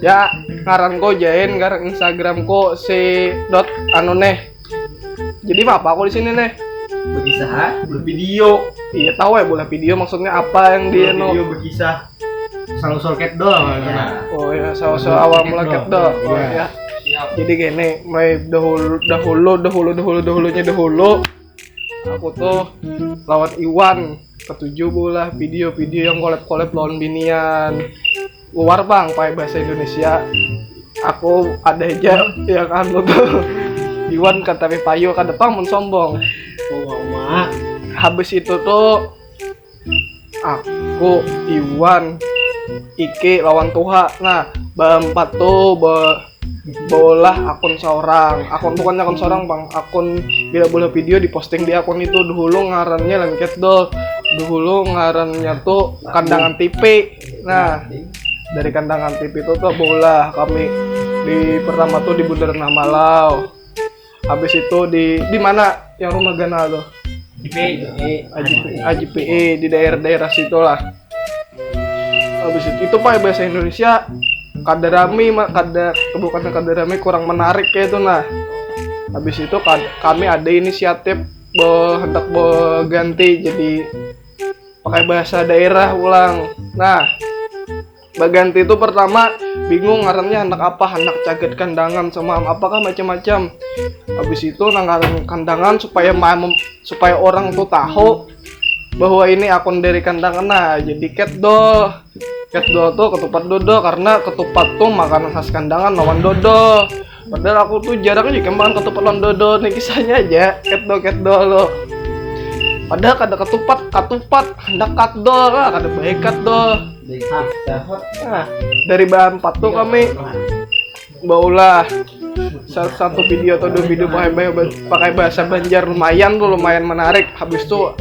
Ya, ngaran ko jain ngaran Instagram ko si dot anu neh. Jadi apa aku di sini neh? Berkisah, bervideo. Iya tahu ya boleh video maksudnya apa yang dia no. Video berkisah. Selalu ket doang. Oh ya, so awal mula ket doang. Oh ya. Jadi gini, mulai dahulunya dahulu aku tuh lawan Iwan ketujuh bola video-video yang collab lawan binian luar bang pakai bahasa Indonesia. Aku ada aja yang anu tuh Iwan kata payo ke depan mun sombong. Oh mak. Habis itu tuh aku Iwan Ike lawan Tuha. Nah berempat tuh bolah akun seorang, akun bukannya akun seorang bang, akun bila bola video diposting di akun itu. Dahulu ngarannya Lengket Dol, dahulu ngarannya tuh Kandangan TV. Nah dari Kandangan TV itu tuh bola kami di pertama tuh di Bundaran Hamalau. Habis itu di mana yang rumah Gana tuh? Di AJPE di daerah-daerah situ lah. Habis itu pak bahasa Indonesia kaderami bukan kaderami kurang menarik kayak itu. Nah habis itu kami ada inisiatif hendak ganti jadi pakai bahasa daerah ulang. Nah baganti itu pertama bingung ngarannya anak apa, anak caget kandangan sama apakah macam-macam. Habis itu ngaran kandangan supaya orang tuh tahu bahwa ini akun dari kandangan. Nah jadi Ketdol tuh ketupat dodo, karena ketupat tuh makanan khas kandangan lawan dodo. Padahal aku tuh jarang juga makan ketupat lawan dodo. Nih kisahnya aja Ketdol loh. Padahal kada ketupat hendak katdol lah, kada baik katdol. Nah, dari bahan 4 tuh kami baulah satu video atau 2 video pakai bahasa Banjar lumayan menarik. Habis itu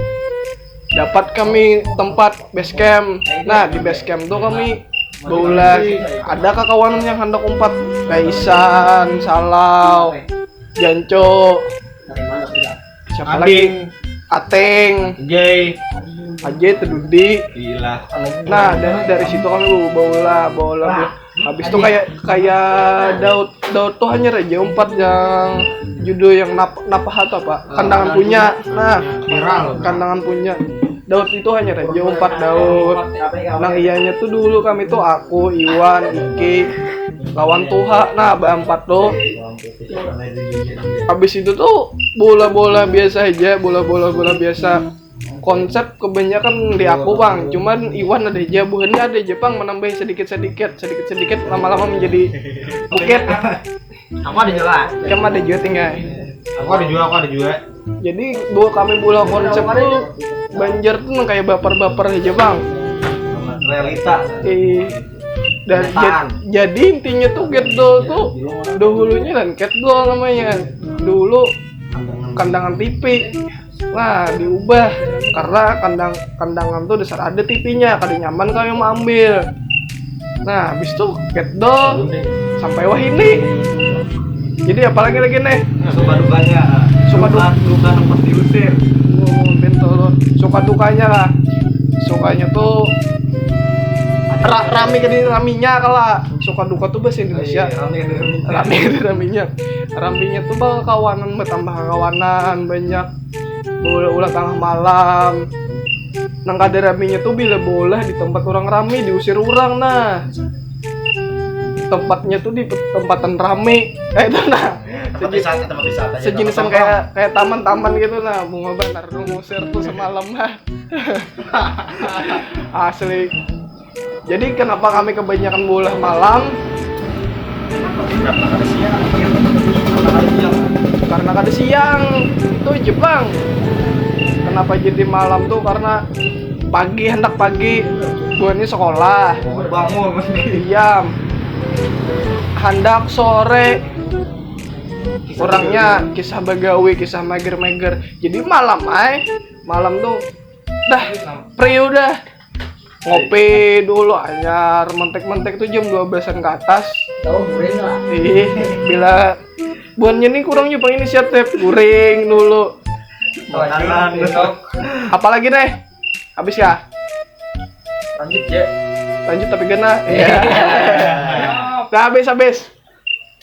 dapat kami tempat base camp. Nah di base camp tuh kami baulah ada kawan yang hendak umpat Kaisan, Salau, Janco, siapa lagi? Ateng, Ajay, Tedudi. Gila. Nah dari situ kami bola. Habis itu kayak Daud tuh hanya Raja Umpat yang judul yang napah atau apa? Kandangan punya. Nah kandangan punya Daud itu hanya Raja Umpat Daud. Nah iyanya tuh dulu kami tuh aku, Iwan, Iki lawan Tuha. Nah berempat tuh. Habis itu tuh bola biasa aja, bola biasa. Konsep kebanyakan di aku bang, cuman Iwan ada aja, buahnya ada aja bang, menambah sedikit lama-lama menjadi bukit. Aku ada juga. Kamu ada juga tinggal. Aku ada juga. Jadi kami bola konsep tuh Banjar tuh kayak baper aja bang. Realita. Dan jadi intinya tuh Ketdol tuh dahulunya dan Ketdol namanya. Dulu Kandangan TV. Nah diubah karena kandangan tuh dasar ada TV-nya, kada nyaman kami mau ambil. Nah habis itu Ketdol sampai wah ini. Jadi apalagi lagi nih? Suka duka tempat diusir. Suka dukanya lah. Sukanya tuh raminya kalah. Suka duka tuh bahasa Indonesia. Raminya tuh bakal kawanan, bertambah kawanan banyak. Ulah tengah malam. Nang kada raminya tuh bila bola di tempat orang rame diusir orang. Nah tempatnya tuh di tempatan rame itu nah tempat wisata sejenisan kayak taman gitu. Nah bunga banar ngusir tuh semalam lah. Asli. Jadi kenapa kami kebanyakan bola malam? Karena kada siang itu Jepang. Kenapa jadi malam tuh? Karena hendak pagi gua ini sekolah bangun diam, hendak sore orangnya kisah bagawi, kisah mager. Jadi malam tuh dah prio dah ngopi dulu anyar mentek tuh jam 12-an ke atas. Tahu guring lah. Bila buannya nih kurangnya bang inisiatif guring dulu. Apalagi deh? Habis ya? Lanjut ya. lanjut tapi kena. Iya. Nah, habis.